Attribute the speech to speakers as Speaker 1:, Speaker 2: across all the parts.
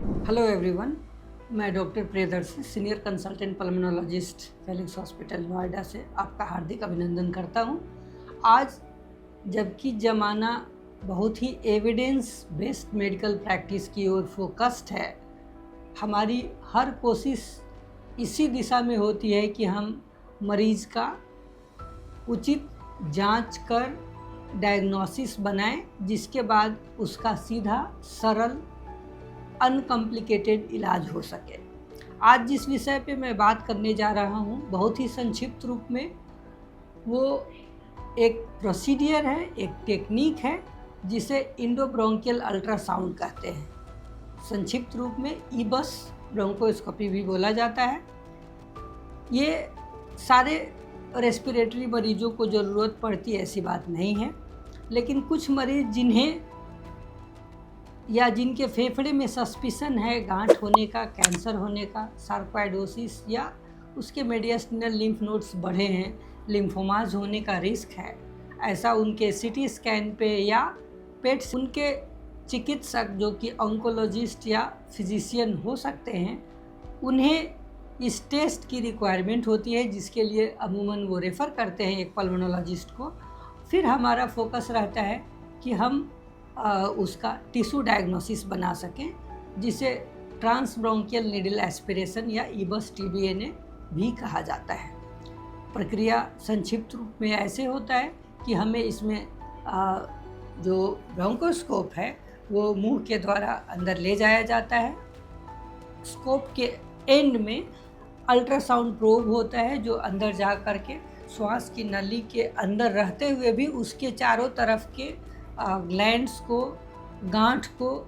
Speaker 1: Hello everyone, मैं doctor Priyadarshi, senior consultant pulmonologist Felix hospital Noida से आपका हार्दिक अभिनंदन करता हूं। आज जबकि ज़माना बहुत ही एविडेंस बेस्ड मेडिकल प्रैक्टिस की ओर फोकस्ड है, हमारी हर कोशिश इसी दिशा में होती है कि हम मरीज़ का उचित जांच कर डायग्नोसिस बनाएं, जिसके बाद उसका सीधा सरल अनकॉम्प्लिकेटेड इलाज हो सके। आज जिस विषय पे मैं बात करने जा रहा हूँ, बहुत ही संक्षिप्त रूप में, वो एक प्रोसीडियर है, एक टेक्निक है जिसे इंडोब्रोंकियल अल्ट्रासाउंड कहते हैं। संक्षिप्त रूप में ईबस ब्रोंकोस्कोपी भी बोला जाता है। ये सारे रेस्पिरेटरी मरीजों को ज़रूरत पड़ती है ऐसी बात नहीं है, लेकिन कुछ मरीज जिनके फेफड़े में सस्पिशन है गांठ होने का, कैंसर होने का, सार्कोइडोसिस या उसके मेडियास्टिनल लिम्फ नोड्स बढ़े हैं, लिम्फोमाज होने का रिस्क है, ऐसा उनके सीटी स्कैन पे या पेट से उनके चिकित्सक जो कि ऑन्कोलॉजिस्ट या फिजिशियन हो सकते हैं, उन्हें इस टेस्ट की रिक्वायरमेंट होती है, जिसके लिए अमूमन वो रेफ़र करते हैं एक पल्मोनोलॉजिस्ट को। फिर हमारा फोकस रहता है कि हम उसका टिश्यू डायग्नोसिस बना सकें, जिसे ट्रांसब्रोंकियल नीडल एस्पिरेशन या ईबस TBNA भी कहा जाता है। प्रक्रिया संक्षिप्त रूप में ऐसे होता है कि हमें इसमें जो ब्रोंकोस्कोप है वो मुंह के द्वारा अंदर ले जाया जाता है। स्कोप के एंड में अल्ट्रासाउंड प्रोब होता है जो अंदर जा कर के श्वास की नली के अंदर रहते हुए भी उसके चारों तरफ के ग्लैंड्स को, गांठ को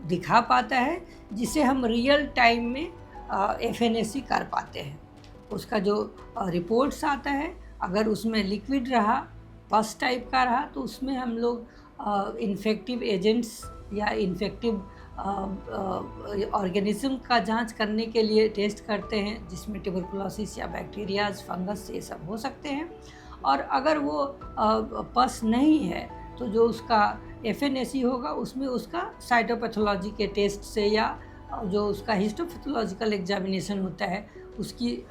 Speaker 1: दिखा पाता है, जिसे हम रियल टाइम में FNAC कर पाते हैं। उसका जो रिपोर्ट्स आता है, अगर उसमें लिक्विड रहा, पस टाइप का रहा, तो उसमें हम लोग इन्फेक्टिव एजेंट्स या इन्फेक्टिव ऑर्गेनिज्म का जांच करने के लिए टेस्ट करते हैं, जिसमें ट्यूबरकुलोसिस या बैक्टीरियाज, फंगस ये सब हो सकते हैं। और अगर वो पस नहीं है तो जो उसका FNAC होगा उसमें उसका साइटोपैथोलॉजी के टेस्ट से या जो उसका हिस्टोपैथोलॉजिकल एग्जामिनेशन होता है उसकी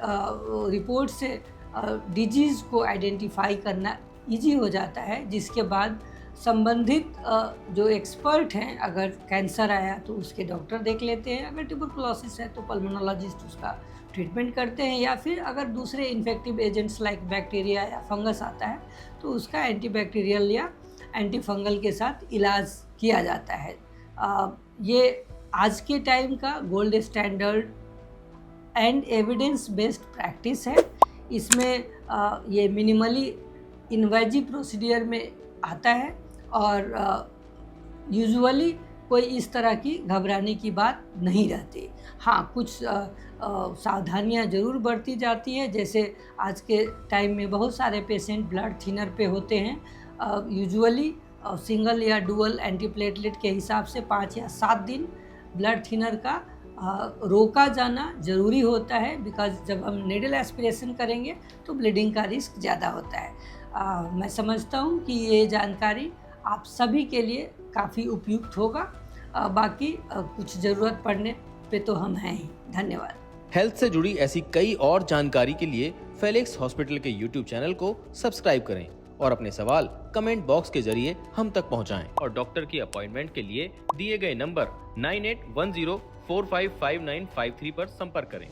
Speaker 1: रिपोर्ट से डिजीज़ को आइडेंटिफाई करना इजी हो जाता है, जिसके बाद संबंधित जो एक्सपर्ट हैं, अगर कैंसर आया तो उसके डॉक्टर देख लेते हैं, अगर ट्यूबरकुलोसिस है तो पल्मोनोलॉजिस्ट उसका ट्रीटमेंट करते हैं, या फिर अगर दूसरे इन्फेक्टिव एजेंट्स लाइक बैक्टीरिया या फंगस आता है तो उसका एंटीबैक्टीरियल या एंटी फंगल के साथ इलाज किया जाता है। ये आज के टाइम का gold standard and evidence based practice है। इसमें ये मिनिमली इन्वेजिव प्रोसीडियर में आता है और यूजुअली कोई इस तरह की घबराने की बात नहीं रहती। हाँ, कुछ सावधानियां ज़रूर बरती जाती है, जैसे आज के टाइम में बहुत सारे पेशेंट ब्लड थिनर पे होते हैं। यूजुअली सिंगल या डुअल एंटीप्लेटलेट के हिसाब से 5 या 7 दिन ब्लड थिनर का रोका जाना ज़रूरी होता है, बिकॉज जब हम नीडल एस्पिरेशन करेंगे तो ब्लीडिंग का रिस्क ज़्यादा होता है। मैं समझता हूँ कि ये जानकारी आप सभी के लिए काफ़ी उपयुक्त होगा। बाकी कुछ ज़रूरत पड़ने पे तो हम हैं ही। धन्यवाद।
Speaker 2: हेल्थ से जुड़ी ऐसी कई और जानकारी के लिए फेलिक्स हॉस्पिटल के YouTube चैनल को सब्सक्राइब करें और अपने सवाल कमेंट बॉक्स के जरिए हम तक पहुंचाएं। और डॉक्टर की अपॉइंटमेंट के लिए दिए गए नंबर 9810455953 पर संपर्क करें।